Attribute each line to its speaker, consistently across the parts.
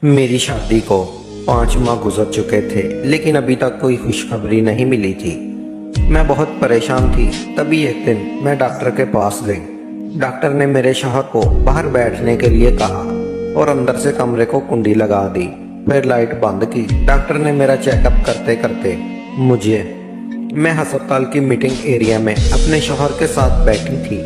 Speaker 1: मेरी शादी को 5 माह गुजर चुके थे, लेकिन अभी तक कोई खुशखबरी नहीं मिली थी। मैं बहुत परेशान थी। तभी एक दिन मैं डॉक्टर के पास गई। डॉक्टर ने मेरे शौहर को बाहर बैठने के लिए कहा और अंदर से कमरे को कुंडी लगा दी। फिर लाइट बंद की। डॉक्टर ने मेरा चेकअप करते करते मैं अस्पताल की मीटिंग एरिया में अपने शौहर के साथ बैठी थी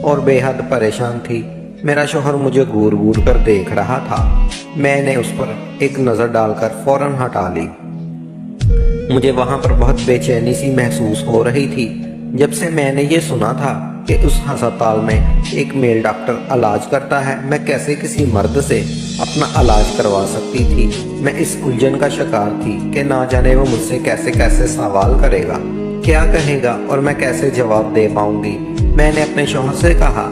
Speaker 1: और बेहद परेशान थी। मेरा शौहर मुझे घूर घूर कर देख रहा था। मैंने उस पर एक नज़र डालकर फौरन हटा ली। मुझे वहां पर बहुत बेचैनी सी महसूस हो रही थी। जब से मैंने ये सुना था कि उस अस्पताल में एक मेल डॉक्टर इलाज करता है, मैं कैसे किसी मर्द से अपना इलाज करवा सकती थी। मैं इस उलझन का शिकार थी कि ना जाने वो मुझसे कैसे कैसे सवाल करेगा, क्या कहेगा और मैं कैसे जवाब दे पाऊंगी। मैंने अपने शौहर से कहा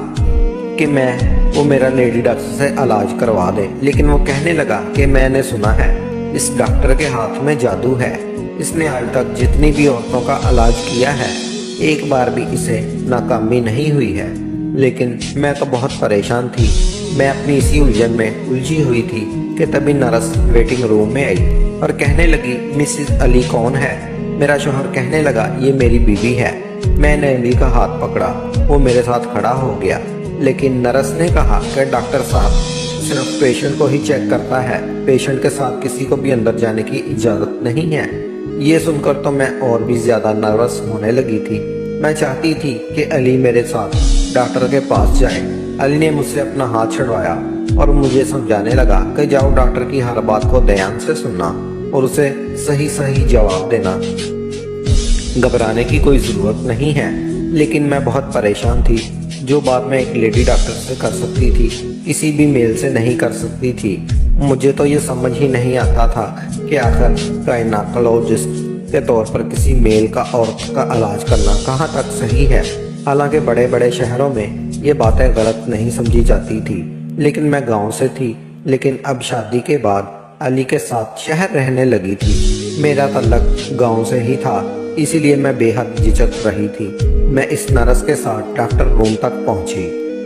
Speaker 1: कि वो मेरा लेडी डॉक्टर से इलाज करवा दे, लेकिन वो कहने लगा कि मैंने सुना है इस डॉक्टर के हाथ में जादू है। इसने आज तक जितनी भी औरतों का इलाज किया है, एक बार भी इसे नाकामी नहीं हुई है। लेकिन मैं तो बहुत परेशान थी। मैं अपनी इसी उलझन में उलझी हुई थी कि तभी नर्स वेटिंग रूम में आई और कहने लगी, मिसेस अली कौन है? मेरा शौहर कहने लगा, ये मेरी बीवी है। मैंने अली का हाथ पकड़ा। वो मेरे साथ खड़ा हो गया, लेकिन नर्स ने कहा कि डॉक्टर साहब सिर्फ पेशेंट को ही चेक करता है, पेशेंट के साथ किसी को भी अंदर जाने की इजाज़त नहीं है। ये सुनकर तो मैं और भी ज़्यादा नर्वस होने लगी थी। मैं चाहती थी कि अली मेरे साथ डॉक्टर के पास जाए। अली ने मुझसे अपना हाथ छुड़वाया और मुझे समझाने लगा कि जाओ, डॉक्टर की हर बात को ध्यान से सुनना और उसे सही सही जवाब देना। घबराने की कोई ज़रूरत नहीं है। लेकिन मैं बहुत परेशान थी। जो बात मैं एक लेडी डॉक्टर से कर सकती थी, किसी भी मेल से नहीं कर सकती थी। मुझे तो ये समझ ही नहीं आता था कि आखिर गायनेकोलॉजिस्ट के तौर पर किसी मेल का औरत का इलाज करना कहाँ तक सही है। हालांकि बड़े बड़े शहरों में ये बातें गलत नहीं समझी जाती थी, लेकिन मैं गांव से थी। लेकिन अब शादी के बाद अली के साथ शहर रहने लगी थी। मेरा ताल्लुक गांव से ही था, इसीलिए मैं बेहद झिझक रही थी। मैं इस नर्स के साथ डॉक्टर रूम तक पहुंची।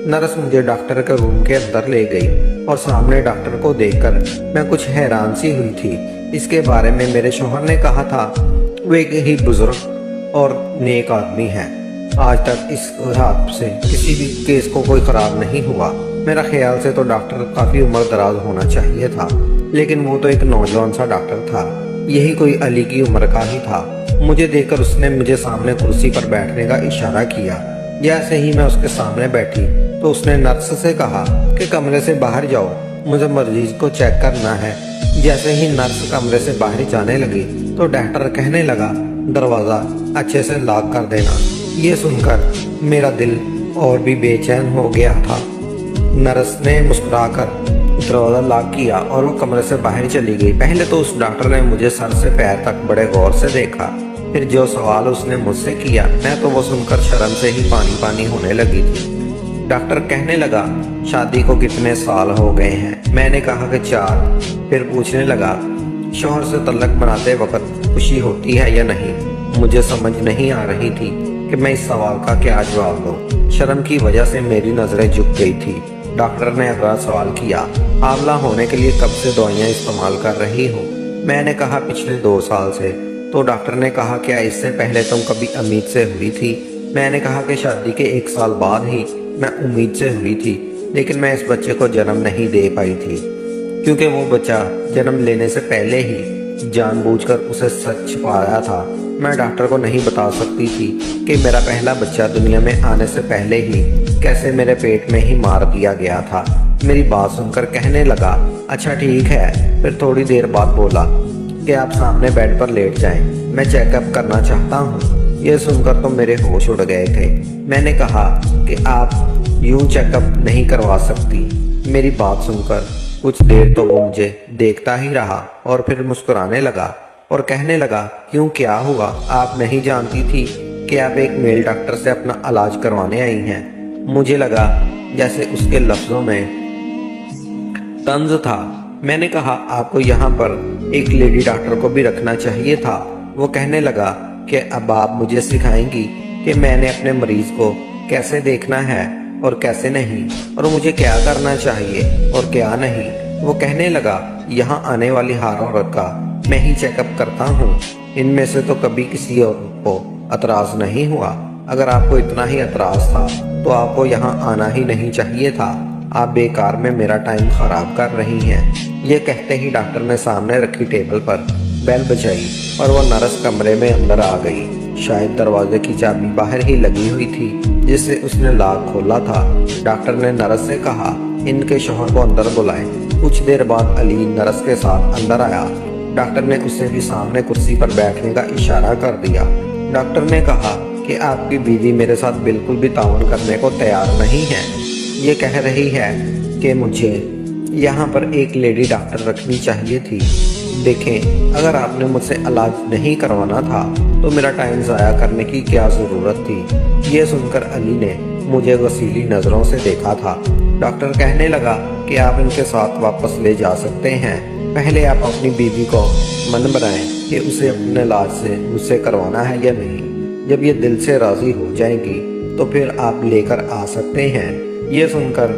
Speaker 1: नर्स मुझे डॉक्टर के रूम के अंदर ले गई और सामने डॉक्टर को देखकर मैं कुछ हैरान सी हुई थी। इसके बारे में मेरे शौहर ने कहा था, वो एक ही बुजुर्ग और नेक आदमी है। आज तक इस हाथ से किसी भी केस को कोई खराब नहीं हुआ। मेरा ख्याल से तो डॉक्टर काफ़ी उम्र दराज होना चाहिए था, लेकिन वो तो एक नौजवान सा डॉक्टर था। यही कोई अली की उम्र का ही था। मुझे देखकर उसने मुझे सामने कुर्सी पर बैठने का इशारा किया। जैसे ही मैं उसके सामने बैठी तो उसने नर्स से कहा कि कमरे से बाहर जाओ, मुझे मरीज को चेक करना है। जैसे ही नर्स कमरे से बाहर जाने लगी तो डॉक्टर कहने लगा, दरवाज़ा अच्छे से लॉक कर देना। ये सुनकर मेरा दिल और भी बेचैन हो गया था। नर्स ने मुस्कुराकर दरवाज़ा लॉक किया और वो कमरे से बाहर चली गई। पहले तो उस डॉक्टर ने मुझे सर से पैर तक बड़े गौर से देखा। फिर जो सवाल उसने मुझसे किया, मैं तो वो सुनकर शर्म से ही पानी पानी होने लगी थी। डॉक्टर कहने लगा, शादी को कितने साल हो गए हैं? मैंने कहा कि 4। फिर पूछने लगा, शौहर से तल्लक बनाते वक्त खुशी होती है या नहीं? मुझे समझ नहीं आ रही थी कि मैं इस सवाल का क्या जवाब दूं। शर्म की वजह से मेरी नज़रें झुक गई थी। डॉक्टर ने अगला सवाल किया, आंवला होने के लिए कब से दवाइयाँ इस्तेमाल कर रही हो? मैंने कहा, पिछले 2 साल से। तो डॉक्टर ने कहा, क्या इससे पहले तुम कभी उम्मीद से हुई थी? मैंने कहा कि शादी के 1 साल बाद ही मैं उम्मीद से हुई थी, लेकिन मैं इस बच्चे को जन्म नहीं दे पाई थी, क्योंकि वो बच्चा जन्म लेने से पहले ही जानबूझकर उसे सच छुपाया था। मैं डॉक्टर को नहीं बता सकती थी कि मेरा पहला बच्चा दुनिया में आने से पहले ही कैसे मेरे पेट में ही मार दिया गया था। मेरी बात सुनकर कहने लगा, अच्छा ठीक है। फिर थोड़ी देर बाद बोला कि आप सामने बेड पर लेट जाएं, मैं चेकअप करना चाहता हूँ। यह सुनकर तो मेरे होश उड़ गए थे। मैंने कहा कि आप यूं चेकअप नहीं करवा सकती। मेरी बात सुनकर कुछ देर तो वो मुझे देखता ही रहा और फिर मुस्कुराने लगा और कहने लगा, क्यों, क्या हुआ? आप नहीं जानती थी कि आप एक मेल डॉक्टर से अपना इलाज करवाने आई हैं? मुझे लगा जैसे उसके लफ्ज़ों में तंज था। मैंने कहा, आपको यहाँ पर एक लेडी डॉक्टर को भी रखना चाहिए था। वो कहने लगा कि अब आप मुझे सिखाएंगी कि मैंने अपने मरीज को कैसे देखना है और कैसे नहीं, और मुझे क्या करना चाहिए और क्या नहीं। वो कहने लगा, यहाँ आने वाली हर औरत का मैं ही चेकअप करता हूँ। इनमें से तो कभी किसी और को एतराज नहीं हुआ। अगर आपको इतना ही एतराज था तो आपको यहाँ आना ही नहीं चाहिए था। आप बेकार में मेरा टाइम खराब कर रही हैं। ये कहते ही डॉक्टर ने सामने रखी टेबल पर बेल बजाई और वो नर्स कमरे में अंदर आ गई। शायद दरवाजे की चाबी बाहर ही लगी हुई थी जिससे उसने लॉक खोला था। डॉक्टर ने नर्स से कहा, इनके शौहर को अंदर बुलाएं। कुछ देर बाद अली नर्स के साथ अंदर आया। डॉक्टर ने उसे भी सामने कुर्सी पर बैठने का इशारा कर दिया। डॉक्टर ने कहा कि आपकी बीवी मेरे साथ बिल्कुल भी ताउन करने को तैयार नहीं है। ये कह रही है कि मुझे यहाँ पर एक लेडी डॉक्टर रखनी चाहिए थी। देखें, अगर आपने मुझसे इलाज नहीं करवाना था तो मेरा टाइम ज़ाया करने की क्या ज़रूरत थी। ये सुनकर अली ने मुझे वसीली नज़रों से देखा था। डॉक्टर कहने लगा कि आप इनके साथ वापस ले जा सकते हैं। पहले आप अपनी बीवी को मन बनाएं कि उसे अपने इलाज से मुझसे करवाना है या नहीं। जब ये दिल से राज़ी हो जाएंगी तो फिर आप लेकर आ सकते हैं। ये सुनकर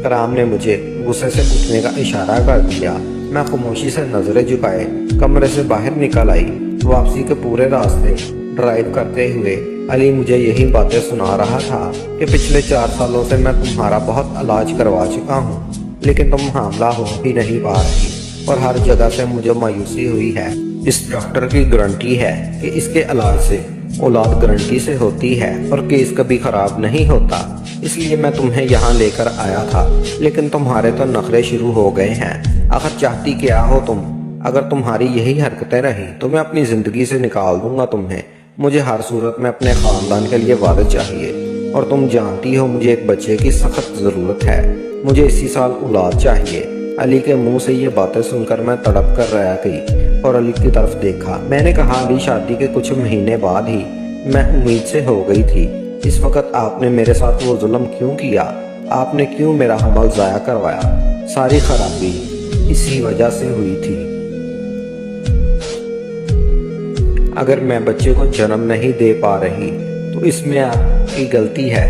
Speaker 1: कराम ने मुझे गुस्से से उठने का इशारा कर दिया। मैं खामोशी से नजरें झुकाए कमरे से बाहर निकल आई। वापसी के पूरे रास्ते ड्राइव करते हुए अली मुझे यही बातें सुना रहा था कि पिछले 4 सालों से मैं तुम्हारा बहुत इलाज करवा चुका हूँ, लेकिन तुम हामला हो ही नहीं पा रही और हर जगह से मुझे मायूसी हुई है। इस डॉक्टर की गारंटी है कि इसके इलाज से औलाद गारंटी से होती है और केस कभी खराब नहीं होता। इसलिए मैं तुम्हें यहाँ लेकर आया था, लेकिन तुम्हारे तो नखरे शुरू हो गए हैं। आखिर चाहती क्या हो तुम? अगर तुम्हारी यही हरकतें रही तो मैं अपनी ज़िंदगी से निकाल दूंगा तुम्हें। मुझे हर सूरत में अपने ख़ानदान के लिए वारिस चाहिए और तुम जानती हो मुझे एक बच्चे की सख्त ज़रूरत है। मुझे इसी साल औलाद चाहिए। अली के मुंह से ये बातें सुनकर मैं तड़प कर रह गई और अली की तरफ देखा। मैंने कहा, अली, शादी के कुछ महीने बाद ही मैं उम्मीद से हो गई थी। इस वक्त आपने मेरे साथ वो जुल्म क्यों किया? आपने क्यों मेरा हमल ज़ाया करवाया? सारी खराबी इसी वजह से हुई थी। अगर मैं बच्चे को जन्म नहीं दे पा रही तो इसमें आपकी गलती है,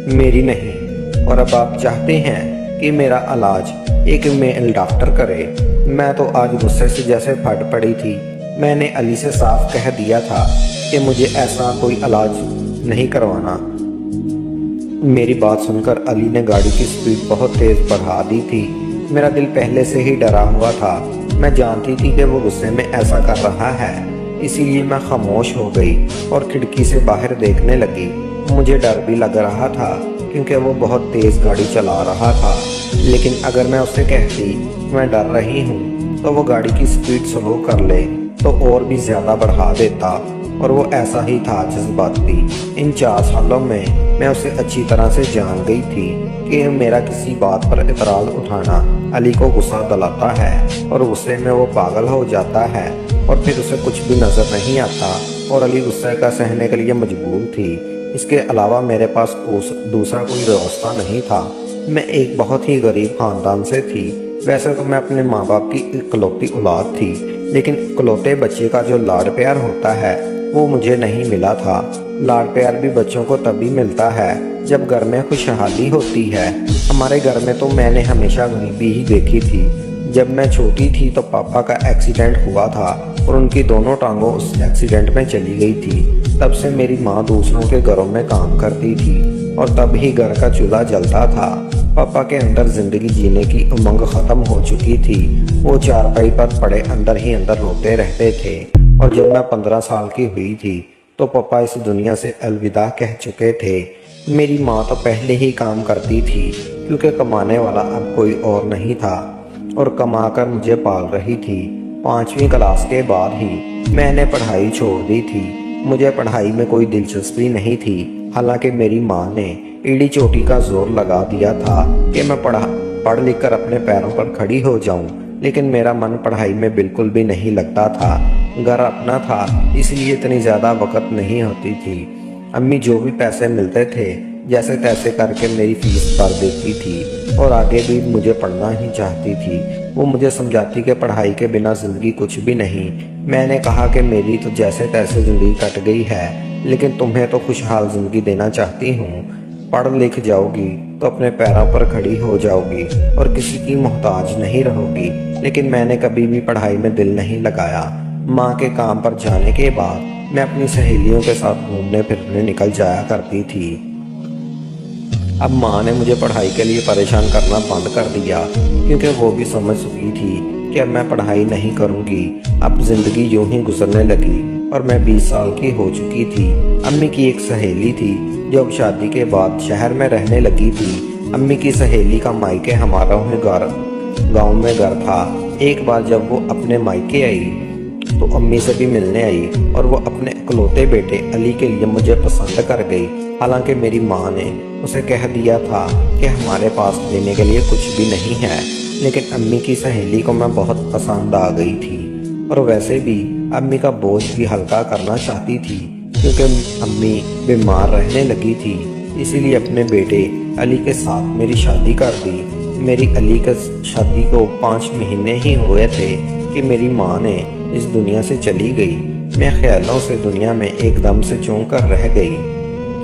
Speaker 1: मेरी नहीं। और अब आप चाहते हैं कि मेरा इलाज एक मेल डॉक्टर करे। मैं तो आज गुस्से से जैसे फट पड़ी थी। मैंने अली से साफ कह दिया था कि मुझे ऐसा कोई इलाज नहीं करवाना। मेरी बात सुनकर अली ने गाड़ी की स्पीड बहुत तेज बढ़ा दी थी। मेरा दिल पहले से ही डरा हुआ था। मैं जानती थी कि वो गुस्से में ऐसा कर रहा है, इसीलिए मैं खामोश हो गई और खिड़की से बाहर देखने लगी। मुझे डर भी लग रहा था क्योंकि वो बहुत तेज गाड़ी चला रहा था, लेकिन अगर मैं उससे कहती मैं डर रही हूँ तो वो गाड़ी की स्पीड स्लो कर ले तो और भी ज़्यादा बढ़ा देता, और वो ऐसा ही था, जज्बाती। इन 4 सालों में मैं उसे अच्छी तरह से जान गई थी कि मेरा किसी बात पर इतराज़ उठाना अली को गुस्सा दिलाता है और गुस्से में वो पागल हो जाता है और फिर उसे कुछ भी नज़र नहीं आता और अली गुस्से का सहने के लिए मजबूर थी। इसके अलावा मेरे पास दूसरा कोई रास्ता नहीं था। मैं एक बहुत ही गरीब ख़ानदान से थी। वैसे तो मैं अपने माँ बाप की इकलौती औलाद थी, लेकिन इकलौते बच्चे का जो लाड़ प्यार होता है वो मुझे नहीं मिला था। लाड़ प्यार भी बच्चों को तभी मिलता है जब घर में खुशहाली होती है। हमारे घर में तो मैंने हमेशा गरीबी ही देखी थी। जब मैं छोटी थी तो पापा का एक्सीडेंट हुआ था और उनकी दोनों टांगों उस एक्सीडेंट में चली गई थी। तब से मेरी माँ दूसरों के घरों में काम करती थी और तब ही घर का चूल्हा जलता था। पापा के अंदर जिंदगी जीने की उमंग खत्म हो चुकी थी। वो चारपाई पर पड़े अंदर ही अंदर रोते रहते थे और जब मैं 15 साल की हुई थी तो पापा इस दुनिया से अलविदा कह चुके थे। मेरी माँ तो पहले ही काम करती थी क्योंकि कमाने वाला अब कोई और नहीं था और कमाकर मुझे पाल रही थी। 5वीं क्लास के बाद ही मैंने पढ़ाई छोड़ दी थी। मुझे पढ़ाई में कोई दिलचस्पी नहीं थी। हालांकि मेरी माँ ने एड़ी चोटी का जोर लगा दिया था कि मैं पढ़ लिख कर अपने पैरों पर खड़ी हो जाऊं, लेकिन मेरा मन पढ़ाई में बिल्कुल भी नहीं लगता था। घर अपना था इसलिए इतनी ज़्यादा वक़्त नहीं होती थी। अम्मी जो भी पैसे मिलते थे जैसे तैसे करके मेरी फीस भर देती थी और आगे भी मुझे पढ़ना ही चाहती थी। वो मुझे समझाती कि पढ़ाई के बिना ज़िंदगी कुछ भी नहीं। मैंने कहा कि मेरी तो जैसे तैसे ज़िंदगी कट गई है, लेकिन तुम्हें तो खुशहाल ज़िंदगी देना चाहती हूँ। पढ़ लिख जाओगी तो अपने पैरों पर खड़ी हो जाओगी और किसी की मोहताज नहीं रहोगी। लेकिन मैंने कभी भी पढ़ाई में दिल नहीं लगाया। माँ के काम पर जाने के बाद मैं अपनी सहेलियों के साथ घूमने फिरने निकल जाया करती थी। अब माँ ने मुझे पढ़ाई के लिए परेशान करना बंद कर दिया, क्योंकि वो भी समझ चुकी थी कि अब मैं पढ़ाई नहीं करूँगी। अब ज़िंदगी यूं ही गुजरने लगी और मैं 20 साल की हो चुकी थी। अम्मी की एक सहेली थी जो अब शादी के बाद शहर में रहने लगी थी। अम्मी की सहेली का मायके हमारा गांव में घर था। एक बार जब वो अपने मायके आई तो अम्मी से भी मिलने आई और वो अपने इकलौते बेटे अली के लिए मुझे पसंद कर गई। हालांकि मेरी माँ ने उसे कह दिया था कि हमारे पास देने के लिए कुछ भी नहीं है, लेकिन अम्मी की सहेली को मैं बहुत पसंद आ गई थी और वैसे भी अम्मी का बोझ भी हल्का करना चाहती थी, क्योंकि अम्मी बीमार रहने लगी थी। इसीलिए अपने बेटे अली के साथ मेरी शादी कर दी। मेरी अली के शादी को 5 महीने ही हुए थे कि मेरी माँ ने इस दुनिया से चली गई। मैं ख्यालों से दुनिया में एकदम से चूक कर रह गई,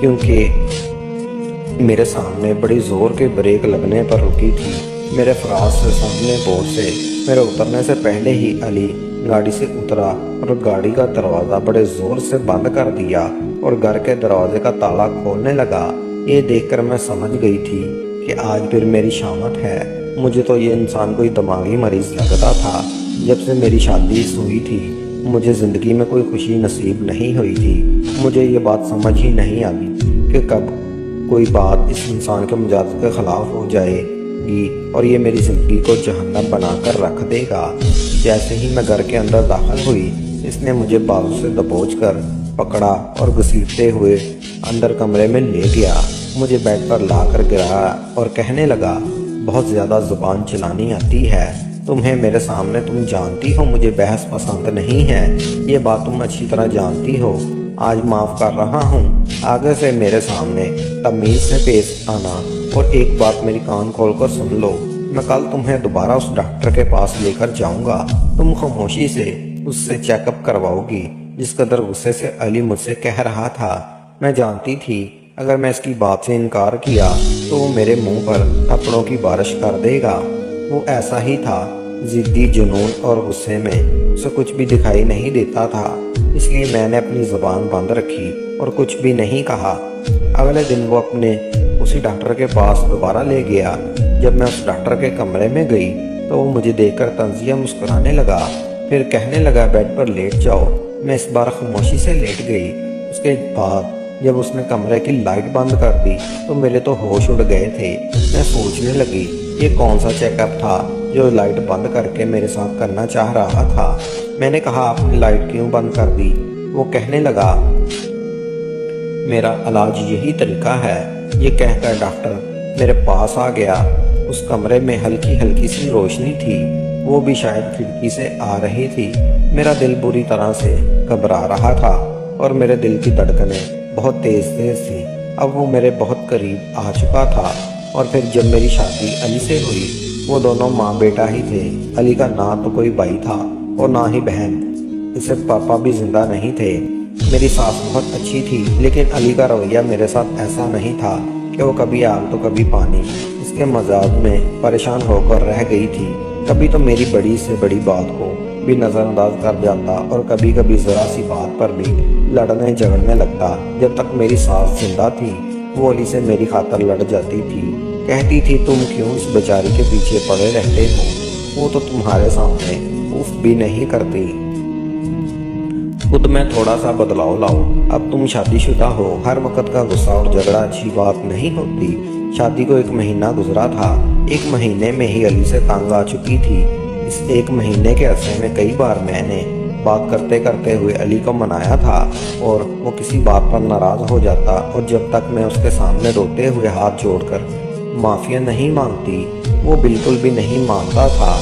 Speaker 1: क्योंकि मेरे सामने बड़ी ज़ोर के ब्रेक लगने पर रुकी थी। मेरे फराज से सामने बोर्ड से मेरे उतरने से पहले ही अली गाड़ी से उतरा और गाड़ी का दरवाज़ा बड़े ज़ोर से बंद कर दिया और घर के दरवाजे का ताला खोलने लगा। ये देखकर मैं समझ गई थी कि आज फिर मेरी शामत है। मुझे तो ये इंसान कोई दिमागी मरीज लगता था। जब से मेरी शादी हुई थी मुझे ज़िंदगी में कोई खुशी नसीब नहीं हुई थी। मुझे ये बात समझ ही नहीं आई कि कब कोई बात इस इंसान के मिजाज के ख़िलाफ़ हो जाएगी और ये मेरी ज़िंदगी को जहन्नम बनाकर रख देगा। जैसे ही मैं घर के अंदर दाखिल हुई, इसने मुझे बाजू से दबोच कर पकड़ा और घसीटते हुए अंदर कमरे में ले गया। मुझे बेड पर ला कर गिराया और कहने लगा, बहुत ज़्यादा ज़ुबान चलानी आती है तुम्हें मेरे सामने। तुम जानती हो मुझे बहस पसंद नहीं है, ये बात तुम अच्छी तरह जानती हो। आज माफ़ कर रहा हूँ, आगे से मेरे सामने तमीज़ से पेश आना और एक बात मेरी कान खोल कर सुन लो। मैं कल तुम्हें दोबारा उस डॉक्टर के पास लेकर जाऊँगा। तुम खामोशी से उससे चेकअप करवाओगी। जिस कदर गुस्से से अली मुझसे कह रहा था, मैं जानती थी अगर मैं इसकी बात से इनकार किया तो वो मेरे मुंह पर थप्पड़ों की बारिश कर देगा। वो ऐसा ही था, ज़िद्दी, जुनून और गुस्से में उसे कुछ भी दिखाई नहीं देता था। इसलिए मैंने अपनी ज़ुबान बंद रखी और कुछ भी नहीं कहा। अगले दिन वो अपने उसी डॉक्टर के पास दोबारा ले गया। जब मैं उस डॉक्टर के कमरे में गई तो वो मुझे देखकर तंजिया मुस्कुराने लगा, फिर कहने लगा, बेड पर लेट जाओ। मैं इस बार खामोशी से लेट गई। उसके बाद जब उसने कमरे की लाइट बंद कर दी तो मेरे तो होश उड़ गए थे। मैं सोचने लगी, ये कौन सा चेकअप था जो लाइट बंद करके मेरे साथ करना चाह रहा था। मैंने कहा, आपने लाइट क्यों बंद कर दी? वो कहने लगा, मेरा इलाज यही तरीका है। ये कहकर डॉक्टर मेरे पास आ गया। उस कमरे में हल्की हल्की सी रोशनी थी, वो भी शायद खिड़की से आ रही थी। मेरा दिल बुरी तरह से घबरा रहा था और मेरे दिल की धड़कनें बहुत तेज तेज थी। अब वो मेरे बहुत करीब आ चुका था। और फिर जब मेरी शादी अली से हुई, वो दोनों माँ बेटा ही थे। अली का ना तो कोई भाई था और ना ही बहन, इसे पापा भी जिंदा नहीं थे। मेरी सास बहुत अच्छी थी, लेकिन अली का रवैया मेरे साथ ऐसा नहीं था कि वो कभी आग तो कभी पानी। इसके मजाज में परेशान होकर रह गई थी। कभी तो मेरी बड़ी से बड़ी बात को भी नज़रअंदाज कर जाता और कभी कभी ज़रा सी बात पर भी लड़ने झगड़ने लगता। जब तक मेरी सास जिंदा थी वो अली से मेरी खातर लड़ जाती थी। कहती थी, तुम क्यों इस बेचारी के पीछे पड़े रहते हो, वो तो तुम्हारे सामने उफ भी नहीं करती। खुद में थोड़ा सा बदलाव लाओ। अब तुम शादीशुदा हो, हर वक्त का गुस्सा और झगड़ा अच्छी बात नहीं होती। शादी को 1 महीना गुजरा था। 1 महीने में ही अली से तंग आ चुकी थी। इस 1 महीने के अरसे में कई बार मैंने बात करते करते हुए अली को मनाया था और वो किसी बात पर नाराज़ हो जाता, और जब तक मैं उसके सामने रोते हुए हाथ जोड़कर माफ़िया नहीं मांगती वो बिल्कुल भी नहीं मानता था।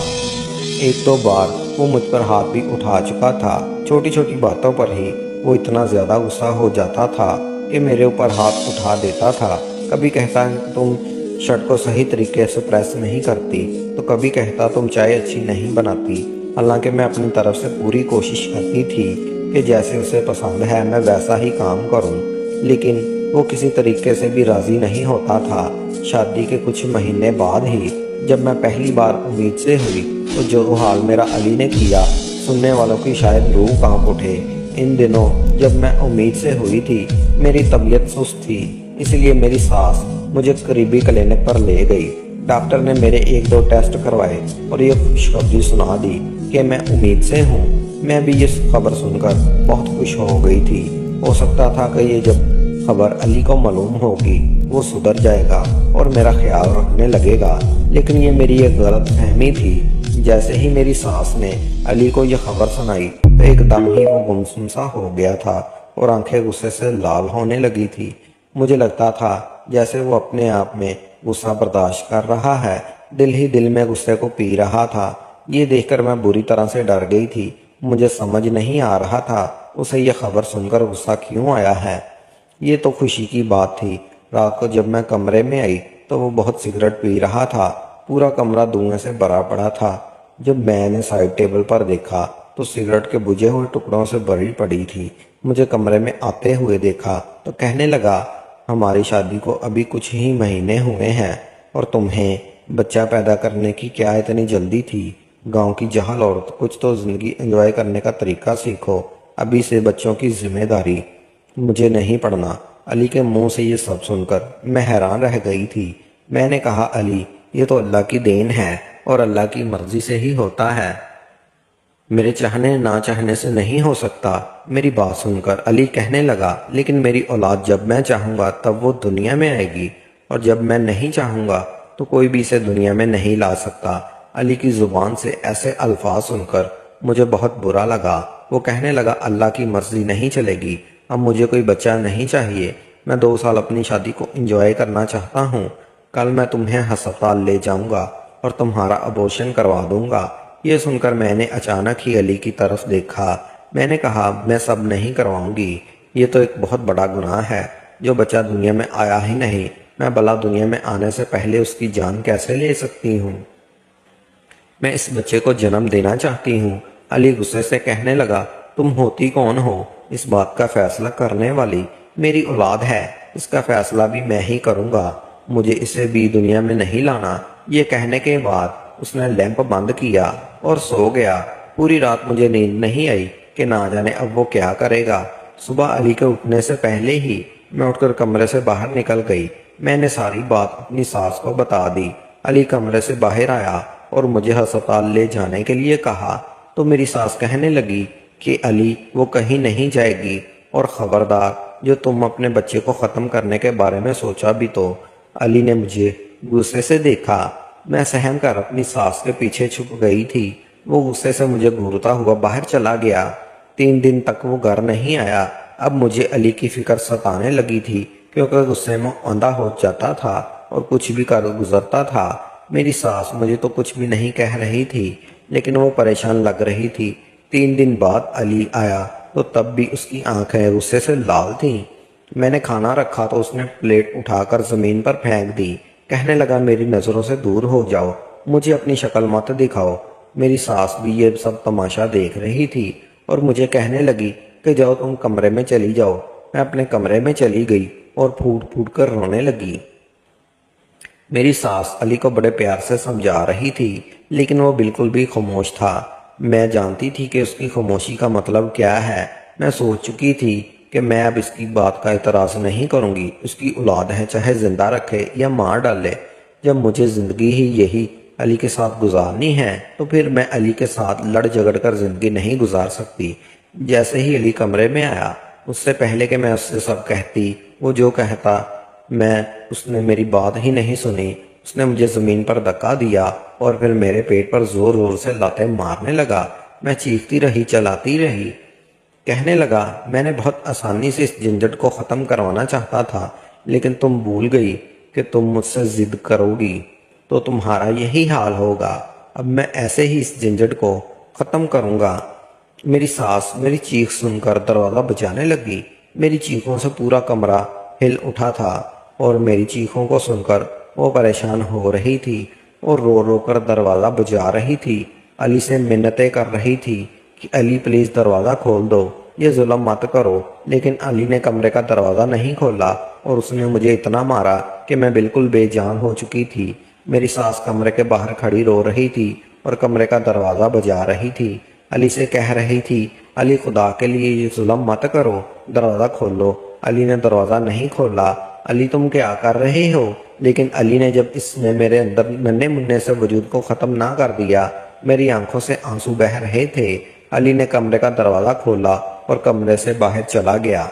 Speaker 1: 1-2 बार वो मुझ पर हाथ भी उठा चुका था। छोटी छोटी बातों पर ही वो इतना ज़्यादा गुस्सा हो जाता था कि मेरे ऊपर हाथ उठा देता था। कभी कहता, तुम शर्ट को सही तरीके से प्रेस नहीं करती, तो कभी कहता तुम चाय अच्छी नहीं बनाती। हालांकि मैं अपनी तरफ से पूरी कोशिश करती थी कि जैसे उसे पसंद है मैं वैसा ही काम करूं, लेकिन وہ کسی طریقے سے بھی راضی نہیں ہوتا تھا۔ شادی کے کچھ مہینے بعد ہی جب میں پہلی بار امید سے ہوئی تو جو حال میرا علی نے کیا، سننے والوں کی شاید روح کانپ اٹھے۔ ان دنوں جب میں امید سے ہوئی تھی میری طبیعت سست تھی، اس لیے میری ساس مجھے قریبی کلینک پر لے گئی۔ ڈاکٹر نے میرے 1-2 ٹیسٹ کروائے اور یہ خوشخبری سنا دی کہ میں امید سے ہوں۔ میں بھی یہ خبر سن کر بہت خوش ہو گئی تھی۔ ہو سکتا تھا کہ یہ جب خبر علی کو معلوم ہوگی وہ سدھر جائے گا اور میرا خیال رکھنے لگے گا، لیکن یہ میری ایک غلط فہمی تھی۔ جیسے ہی میری ساس نے علی کو یہ خبر سنائی تو ایک دم ہی وہ گمسم سا ہو گیا تھا اور آنکھیں غصے سے لال ہونے لگی تھی۔ مجھے لگتا تھا جیسے وہ اپنے آپ میں غصہ برداشت کر رہا ہے، دل ہی دل میں غصے کو پی رہا تھا۔ یہ دیکھ کر میں بری طرح سے ڈر گئی تھی۔ مجھے سمجھ نہیں آ رہا تھا اسے یہ خبر سن کر غصہ کیوں آیا ہے۔ یہ تو خوشی کی بات تھی۔ رات کو جب میں کمرے میں آئی تو وہ بہت سگریٹ پی رہا تھا۔ پورا کمرہ دھوئیں سے بھرا پڑا تھا۔ جب میں نے سائڈ ٹیبل پر دیکھا تو سگریٹ کے بجھے ہوئے ٹکڑوں سے بھری پڑی تھی۔ مجھے کمرے میں آتے ہوئے دیکھا تو کہنے لگا، ہماری شادی کو ابھی کچھ ہی مہینے ہوئے ہیں اور تمہیں بچہ پیدا کرنے کی کیا اتنی جلدی تھی؟ گاؤں کی جہل عورت، کچھ تو زندگی انجوائے کرنے کا طریقہ سیکھو، ابھی سے بچوں کی ذمہ داری مجھے نہیں پڑنا۔ علی کے منہ سے یہ سب سن کر میں حیران رہ گئی تھی۔ میں نے کہا، علی، یہ تو اللہ کی دین ہے اور اللہ کی مرضی سے ہی ہوتا ہے، میرے چاہنے نہ چاہنے سے نہیں ہو سکتا۔ میری بات سن کر علی کہنے لگا، لیکن میری اولاد جب میں چاہوں گا تب وہ دنیا میں آئے گی، اور جب میں نہیں چاہوں گا تو کوئی بھی اسے دنیا میں نہیں لا سکتا۔ علی کی زبان سے ایسے الفاظ سن کر مجھے بہت برا لگا۔ وہ کہنے لگا، اللہ کی مرضی نہیں چلے گی، اب مجھے کوئی بچہ نہیں چاہیے، میں 2 سال اپنی شادی کو انجوائے کرنا چاہتا ہوں۔ کل میں تمہیں ہسپتال لے جاؤں گا اور تمہارا ابورشن کروا دوں گا۔ یہ سن کر میں نے اچانک ہی علی کی طرف دیکھا۔ میں نے کہا، میں سب نہیں کرواؤں گی، یہ تو ایک بہت بڑا گناہ ہے۔ جو بچہ دنیا میں آیا ہی نہیں، میں بلا دنیا میں آنے سے پہلے اس کی جان کیسے لے سکتی ہوں؟ میں اس بچے کو جنم دینا چاہتی ہوں۔ علی غصے سے کہنے لگا، تم ہوتی کون ہو اس بات کا فیصلہ کرنے والی؟ میری اولاد ہے، اس کا فیصلہ بھی میں ہی کروں گا، مجھے اسے بھی دنیا میں نہیں لانا۔ یہ کہنے کے بعد اس نے لیمپ بند کیا اور سو گیا۔ پوری رات مجھے نیند نہیں آئی کہ نہ جانے اب وہ کیا کرے گا۔ صبح علی کے اٹھنے سے پہلے ہی میں اٹھ کر کمرے سے باہر نکل گئی۔ میں نے ساری بات اپنی ساس کو بتا دی۔ علی کمرے سے باہر آیا اور مجھے ہسپتال لے جانے کے لیے کہا تو میری ساس کہنے لگی کہ علی، وہ کہیں نہیں جائے گی، اور خبردار، جو تم اپنے بچے کو ختم کرنے کے بارے میں سوچا بھی تو۔ علی نے مجھے غصے سے دیکھا۔ میں سہم کر اپنی ساس کے پیچھے چھپ گئی تھی۔ وہ غصے سے مجھے گھورتا ہوا باہر چلا گیا۔ 3 دن تک وہ گھر نہیں آیا۔ اب مجھے علی کی فکر ستانے لگی تھی، کیونکہ غصے میں اندھا ہو جاتا تھا اور کچھ بھی کر گزرتا تھا۔ میری ساس مجھے تو کچھ بھی نہیں کہہ رہی تھی، لیکن وہ پریشان لگ رہی تھی۔ 3 دن بعد علی آیا تو تب بھی اس کی آنکھیں غصے سے لال تھیں۔ میں نے کھانا رکھا تو اس نے پلیٹ اٹھا کر زمین پر پھینک دی۔ کہنے لگا، میری نظروں سے دور ہو جاؤ، مجھے اپنی شکل مت دکھاؤ۔ میری ساس بھی یہ سب تماشا دیکھ رہی تھی اور مجھے کہنے لگی کہ جاؤ تم کمرے میں چلی جاؤ۔ میں اپنے کمرے میں چلی گئی اور پھوٹ پھوٹ کر رونے لگی۔ میری ساس علی کو بڑے پیار سے سمجھا رہی تھی، لیکن وہ بالکل بھی خاموش تھا۔ میں جانتی تھی کہ اس کی خاموشی کا مطلب کیا ہے۔ میں سوچ چکی تھی کہ میں اب اس کی بات کا اعتراض نہیں کروں گی۔ اس کی اولاد ہے، چاہے زندہ رکھے یا مار ڈالے۔ جب مجھے زندگی ہی یہی علی کے ساتھ گزارنی ہے تو پھر میں علی کے ساتھ لڑ جھگڑ کر زندگی نہیں گزار سکتی۔ جیسے ہی علی کمرے میں آیا، اس سے پہلے کہ میں اس سے سب کہتی، وہ جو کہتا، اس نے میری بات ہی نہیں سنی۔ اس نے مجھے زمین پر دھکا دیا اور پھر میرے پیٹ پر زور زور سے لاتیں مارنے لگا۔ میں چیختی رہی، چلاتی رہی۔ کہنے لگا، میں نے بہت آسانی سے اس جھنجٹ کو ختم کروانا چاہتا تھا، لیکن تم بھول گئی کہ تم مجھ سے ضد کرو گی تو تمہارا یہی حال ہوگا۔ اب میں ایسے ہی اس جھنجٹ کو ختم کروں گا۔ میری ساس میری چیخ سن کر دروازہ بجانے لگی۔ میری چیخوں سے پورا کمرہ ہل اٹھا تھا اور میری چیخوں کو سن کر وہ پریشان ہو رہی تھی اور رو رو کر دروازہ بجا رہی تھی۔ علی سے منتیں کر رہی تھی کہ علی پلیز دروازہ کھول دو، یہ ظلم مت کرو، لیکن علی نے کمرے کا دروازہ نہیں کھولا اور اس نے مجھے اتنا مارا کہ میں بالکل بے جان ہو چکی تھی۔ میری ساس کمرے کے باہر کھڑی رو رہی تھی اور کمرے کا دروازہ بجا رہی تھی۔ علی سے کہہ رہی تھی، علی خدا کے لیے یہ ظلم مت کرو، دروازہ کھولو۔ علی نے دروازہ نہیں کھولا۔ علی تم کیا کر رہے ہو؟ لیکن علی نے جب اس نے میرے اندر ننھے منھے سے وجود کو ختم نہ کر دیا، میری آنکھوں سے آنسو بہہ رہے تھے۔ علی نے کمرے کا دروازہ کھولا اور کمرے سے باہر چلا گیا۔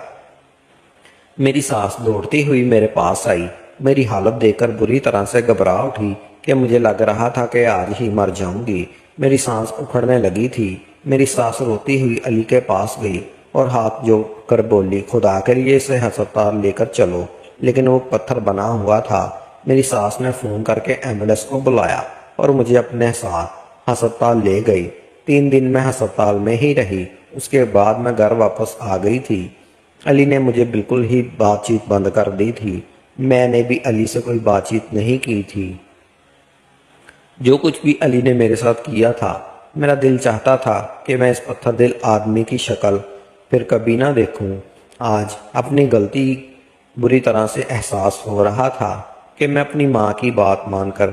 Speaker 1: میری ساس دوڑتی ہوئی میرے پاس آئی۔ میری حالت دیکھ کر بری طرح سے گھبرا اٹھی کہ مجھے لگ رہا تھا کہ آج ہی مر جاؤں گی۔ میری سانس اکھڑنے لگی تھی۔ میری ساس روتی ہوئی علی کے پاس گئی اور ہاتھ جوڑ کر بولی، خدا کے لیے اسے ہسپتال لے کر چلو۔ لیکن وہ پتھر بنا ہوا تھا۔ میری ساس نے فون کر کے ایمبولینس کو بلایا اور مجھے اپنے ساتھ ہسپتال لے گئی۔ 3 دن میں ہسپتال میں ہی رہی۔ اس کے بعد میں گھر واپس آ گئی تھی۔ علی نے مجھے بالکل ہی بات چیت بند کر دی تھی۔ میں نے بھی علی سے کوئی بات چیت نہیں کی تھی۔ جو کچھ بھی علی نے میرے ساتھ کیا تھا، میرا دل چاہتا تھا کہ میں اس پتھر دل آدمی کی شکل پھر کبھی نہ دیکھوں۔ آج اپنی غلطی بری طرح سے احساس ہو رہا تھا کہ میں اپنی ماں کی بات مان کر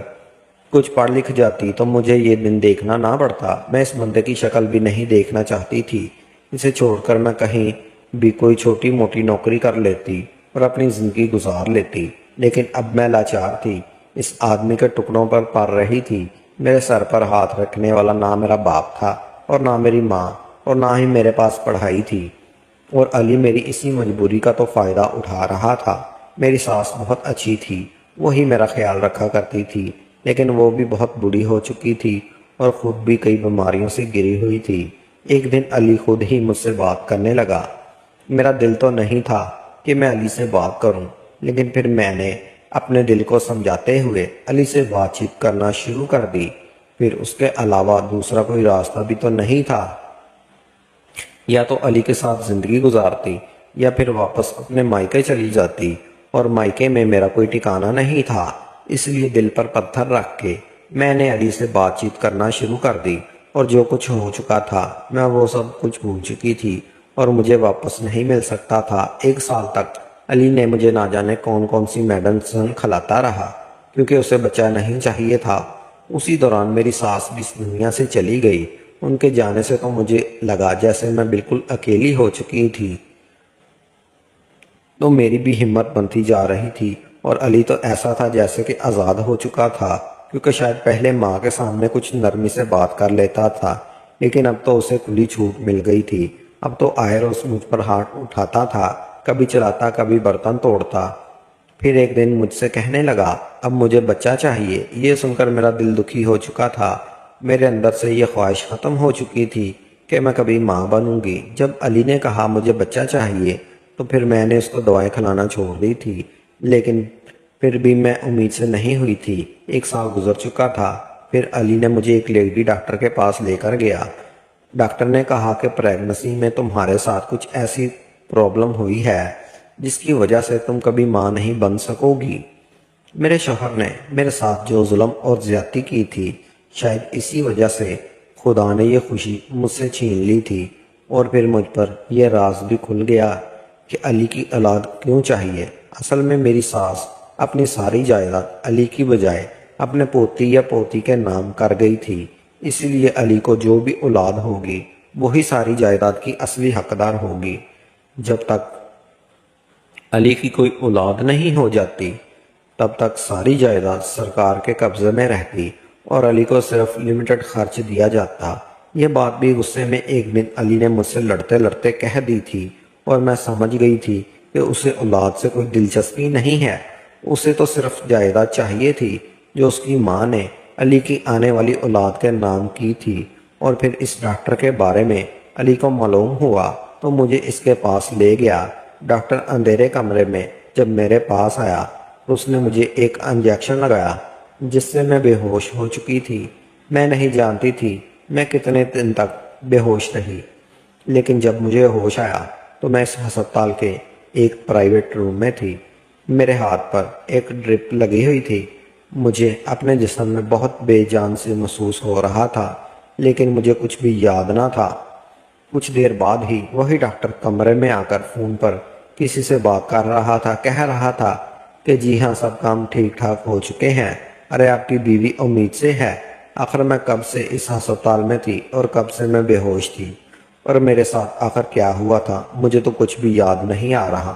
Speaker 1: کچھ پڑھ لکھ جاتی تو مجھے یہ دن دیکھنا نہ پڑتا۔ میں اس بندے کی شکل بھی نہیں دیکھنا چاہتی تھی۔ اسے چھوڑ کر میں کہیں بھی کوئی چھوٹی موٹی نوکری کر لیتی اور اپنی زندگی گزار لیتی، لیکن اب میں لاچار تھی۔ اس آدمی کے ٹکڑوں پر پڑ رہی تھی۔ میرے سر پر ہاتھ رکھنے والا نہ میرا باپ تھا اور نہ میری ماں، اور نہ ہی میرے پاس پڑھائی تھی، اور علی میری اسی مجبوری کا تو فائدہ اٹھا رہا تھا۔ میری ساس بہت اچھی تھی، وہی میرا خیال رکھا کرتی تھی، لیکن وہ بھی بہت بوڑھی ہو چکی تھی اور خود بھی کئی بیماریوں سے گری ہوئی تھی۔ ایک دن علی خود ہی مجھ سے بات کرنے لگا۔ میرا دل تو نہیں تھا کہ میں علی سے بات کروں، لیکن پھر میں نے اپنے دل کو سمجھاتے ہوئے علی سے بات چیت کرنا شروع کر دی۔ پھر اس کے علاوہ دوسرا کوئی راستہ بھی تو نہیں تھا۔ یا تو علی کے ساتھ زندگی گزارتی یا پھر واپس اپنے مائکے چلی جاتی، اور مائکے میں میرا کوئی ٹھکانہ نہیں تھا۔ اس لیے دل پر پتھر رکھ کے میں نے علی سے بات چیت کرنا شروع کر دی، اور جو کچھ ہو چکا تھا میں وہ سب کچھ بھول چکی تھی اور مجھے واپس نہیں مل سکتا تھا۔ 1 سال تک علی نے مجھے نہ جانے کون کون سی میڈیسن کھلاتا رہا، کیونکہ اسے بچہ نہیں چاہیے تھا۔ اسی دوران میری ساس بھی اس دنیا سے چلی گئی۔ ان کے جانے سے تو مجھے لگا جیسے میں بالکل اکیلی ہو چکی تھی، تو میری بھی ہمت بنتی جا رہی تھی، اور علی تو ایسا تھا جیسے کہ آزاد ہو چکا تھا، کیونکہ شاید پہلے ماں کے سامنے کچھ نرمی سے بات کر لیتا تھا، لیکن اب تو اسے کھلی چھوٹ مل گئی تھی۔ اب تو آئے روز مجھ پر ہاتھ اٹھاتا تھا، کبھی چلاتا کبھی برتن توڑتا۔ پھر ایک دن مجھ سے کہنے لگا، اب مجھے بچہ چاہیے۔ یہ سن کر میرا دل دکھی ہو چکا تھا۔ میرے اندر سے یہ خواہش ختم ہو چکی تھی کہ میں کبھی ماں بنوں گی۔ جب علی نے کہا مجھے بچہ چاہیے تو پھر میں نے اس کو دوائیں کھلانا چھوڑ دی تھی، لیکن پھر بھی میں امید سے نہیں ہوئی تھی۔ 1 سال گزر چکا تھا۔ پھر علی نے مجھے ایک لیڈی ڈاکٹر کے پاس لے کر گیا۔ ڈاکٹر نے کہا کہ پریگنسی میں تمہارے ساتھ کچھ ایسی پرابلم ہوئی ہے جس کی وجہ سے تم کبھی ماں نہیں بن سکو گی۔ میرے شوہر نے میرے ساتھ جو ظلم اور زیادتی کی تھی، شاید اسی وجہ سے خدا نے یہ خوشی مجھ سے چھین لی تھی، اور پھر مجھ پر یہ راز بھی کھل گیا کہ علی کی اولاد کیوں چاہیے۔ اصل میں میری ساس اپنی ساری جائیداد علی کی بجائے اپنے پوتی یا پوتی کے نام کر گئی تھی، اسی لیے علی کو جو بھی اولاد ہوگی وہی ساری جائیداد کی اصلی حقدار ہوگی۔ جب تک علی کی کوئی اولاد نہیں ہو جاتی تب تک ساری جائیداد سرکار کے قبضے میں رہتی اور علی کو صرف لمیٹڈ خرچ دیا جاتا۔ یہ بات بھی غصے میں ایک دن علی نے مجھ سے لڑتے لڑتے کہہ دی تھی، اور میں سمجھ گئی تھی کہ اسے اولاد سے کوئی دلچسپی نہیں ہے۔ اسے تو صرف جائیداد چاہیے تھی جو اس کی ماں نے علی کی آنے والی اولاد کے نام کی تھی۔ اور پھر اس ڈاکٹر کے بارے میں علی کو معلوم ہوا تو مجھے اس کے پاس لے گیا۔ ڈاکٹر اندھیرے کمرے میں جب میرے پاس آیا تو اس نے مجھے ایک انجیکشن لگایا جس سے میں بے ہوش ہو چکی تھی۔ میں نہیں جانتی تھی میں کتنے دن تک بے ہوش رہی، لیکن جب مجھے ہوش آیا تو میں اس ہسپتال کے ایک پرائیویٹ روم میں تھی۔ میرے ہاتھ پر ایک ڈرپ لگی ہوئی تھی۔ مجھے اپنے جسم میں بہت بے جان سے محسوس ہو رہا تھا، لیکن مجھے کچھ بھی یاد نہ تھا۔ کچھ دیر بعد ہی وہی ڈاکٹر کمرے میں آ کر فون پر کسی سے بات کر رہا تھا، کہہ رہا تھا کہ جی ہاں سب کام ٹھیک ٹھاک ہو چکے ہیں، ارے آپ کی بیوی امید سے ہے۔ آخر میں کب سے اس ہسپتال میں تھی اور کب سے میں بے ہوش تھی، اور میرے ساتھ آخر کیا ہوا تھا مجھے تو کچھ بھی یاد نہیں آ رہا۔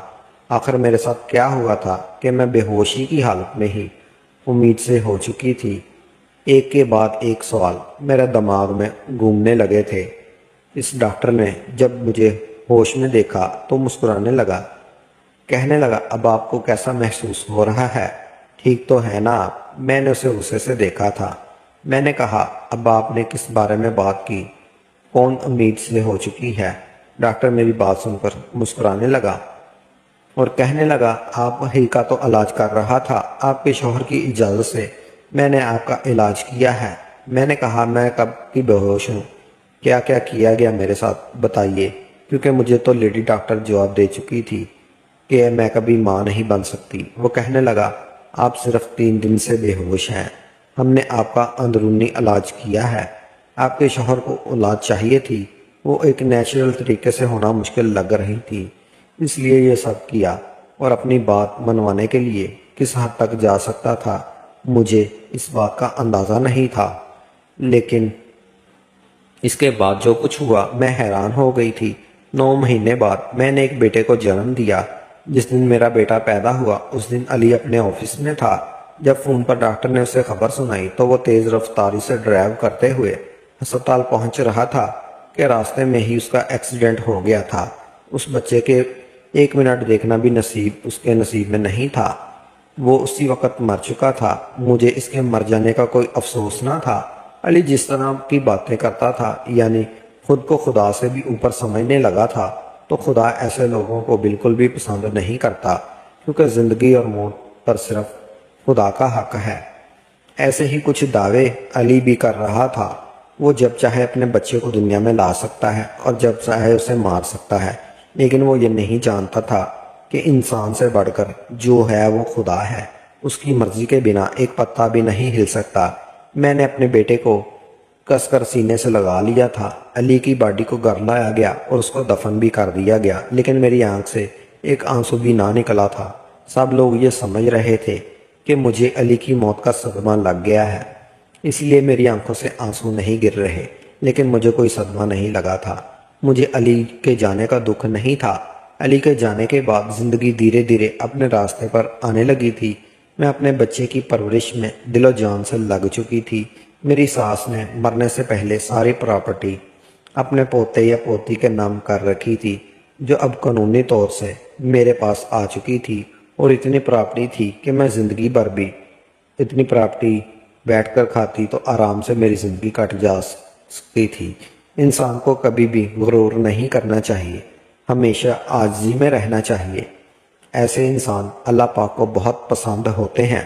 Speaker 1: آخر میرے ساتھ کیا ہوا تھا کہ میں بے ہوشی کی حالت میں ہی امید سے ہو چکی تھی۔ ایک کے بعد ایک سوال میرے دماغ میں گھومنے لگے تھے۔ اس ڈاکٹر نے جب مجھے ہوش میں دیکھا تو مسکرانے لگا، کہنے لگا اب آپ کو کیسا محسوس ہو رہا ہے، ٹھیک تو ہے نا آپ؟ میں نے اسے غصے سے دیکھا تھا۔ میں نے کہا اب آپ نے کس بارے میں بات کی، کون امید سے ہو چکی ہے؟ ڈاکٹر میری بات سن کر مسکرانے لگا اور کہنے لگا آپ ہی کا تو علاج کر رہا تھا، آپ کے شوہر کی اجازت سے میں نے آپ کا علاج کیا ہے۔ میں نے کہا میں کب کی بے ہوش ہوں، کیا کیا کیا گیا میرے ساتھ بتائیے، کیونکہ مجھے تو لیڈی ڈاکٹر جواب دے چکی تھی کہ میں کبھی ماں نہیں بن سکتی۔ وہ کہنے لگا آپ صرف 3 دن سے بے ہوش ہیں، ہم نے آپ کا اندرونی علاج کیا ہے، آپ کے شوہر کو اولاد چاہیے تھی، وہ ایک نیچرل طریقے سے ہونا مشکل لگ رہی تھی، اس لیے یہ سب کیا، اور اپنی بات منوانے کے لیے کس حد تک جا سکتا تھا مجھے اس بات کا اندازہ نہیں تھا، لیکن اس کے بعد جو کچھ ہوا میں حیران ہو گئی تھی۔ 9 مہینے بعد میں نے ایک بیٹے کو جنم دیا۔ جس دن میرا بیٹا پیدا ہوا اس دن علی اپنے آفس میں تھا۔ جب فون پر ڈاکٹر نے اسے خبر سنائی تو وہ تیز رفتاری سے ڈرائیو کرتے ہوئے ہسپتال پہنچ رہا تھا کہ راستے میں ہی اس کا ایکسیڈنٹ ہو گیا تھا۔ اس بچے کے 1 منٹ دیکھنا بھی اس کے نصیب میں نہیں تھا، وہ اسی وقت مر چکا تھا۔ مجھے اس کے مر جانے کا کوئی افسوس نہ تھا۔ علی جس طرح کی باتیں کرتا تھا، یعنی خود کو خدا سے بھی اوپر سمجھنے لگا تھا، تو خدا ایسے لوگوں کو بالکل بھی پسند نہیں کرتا، کیونکہ زندگی اور موت پر صرف خدا کا حق ہے۔ ایسے ہی کچھ دعوے علی بھی کر رہا تھا۔ وہ جب چاہے اپنے بچے کو دنیا میں لا سکتا ہے اور جب چاہے اسے مار سکتا ہے، لیکن وہ یہ نہیں جانتا تھا کہ انسان سے بڑھ کر جو ہے وہ خدا ہے، اس کی مرضی کے بنا ایک پتا بھی نہیں ہل سکتا۔ میں نے اپنے بیٹے کو کس کر سینے سے لگا لیا تھا۔ علی کی باڈی کو گھر لایا گیا اور اس کو دفن بھی کر دیا گیا، لیکن میری آنکھ سے ایک آنسو بھی نہ نکلا تھا۔ سب لوگ یہ سمجھ رہے تھے کہ مجھے علی کی موت کا صدمہ لگ گیا ہے، اس لیے میری آنکھوں سے آنسو نہیں گر رہے، لیکن مجھے کوئی صدمہ نہیں لگا تھا۔ مجھے علی کے جانے کا دکھ نہیں تھا۔ علی کے جانے کے بعد زندگی دھیرے دھیرے اپنے راستے پر آنے لگی تھی۔ میں اپنے بچے کی پرورش میں دل و جان سے لگ چکی تھی۔ میری ساس نے مرنے سے پہلے ساری پراپرٹی اپنے پوتے یا پوتی کے نام کر رکھی تھی، جو اب قانونی طور سے میرے پاس آ چکی تھی، اور اتنی پراپرٹی تھی کہ میں زندگی بھر بھی اتنی پراپرٹی بیٹھ کر کھاتی تو آرام سے میری زندگی کٹ جا سکتی تھی۔ انسان کو کبھی بھی غرور نہیں کرنا چاہیے، ہمیشہ عاجزی میں رہنا چاہیے۔ ایسے انسان اللہ پاک کو بہت پسند ہوتے ہیں۔